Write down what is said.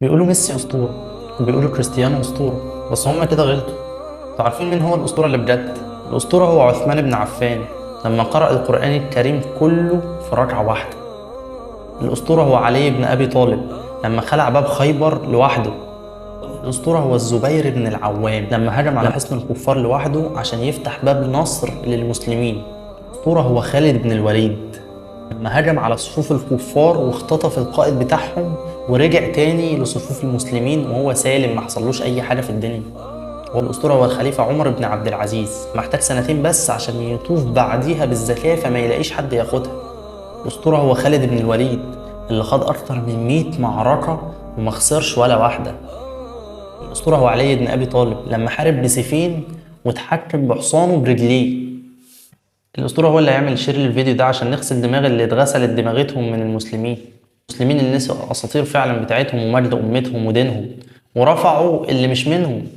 بيقولوا ميسي أسطورة وبيقولوا كريستيانو أسطورة، بس هما كده غلطوا. انتوا عارفين مين هو الأسطورة اللي بجد؟ الأسطورة هو عثمان بن عفان لما قرأ القرآن الكريم كله في ركعة واحدة. الأسطورة هو علي بن أبي طالب لما خلع باب خيبر لوحده. الأسطورة هو الزبير بن العوام لما هجم على حصن الكفار لوحده عشان يفتح باب نصر للمسلمين. الأسطورة هو خالد بن الوليد لما هجم على صفوف الكفار واختطف القائد بتاعهم ورجع تاني لصفوف المسلمين وهو سالم، ما حصلوش أي حاجة في الدنيا. والأسطورة هو الخليفة عمر بن عبد العزيز، محتاج سنتين بس عشان يطوف بعديها بالزكاة فما يلاقيش حد ياخدها. الأسطورة هو خالد بن الوليد اللي خاض أكتر من 100 معركة وما خسرش ولا واحدة. الأسطورة هو علي بن أبي طالب لما حارب بسيفين واتحكم بحصانه برجليه. الأسطورة هو اللي هيعمل شير للفيديو ده عشان نغسل دماغ اللي اتغسلت دماغتهم من المسلمين اللي نسوا الأساطير فعلا بتاعتهم ومجد أمتهم ودينهم ورفعوا اللي مش منهم.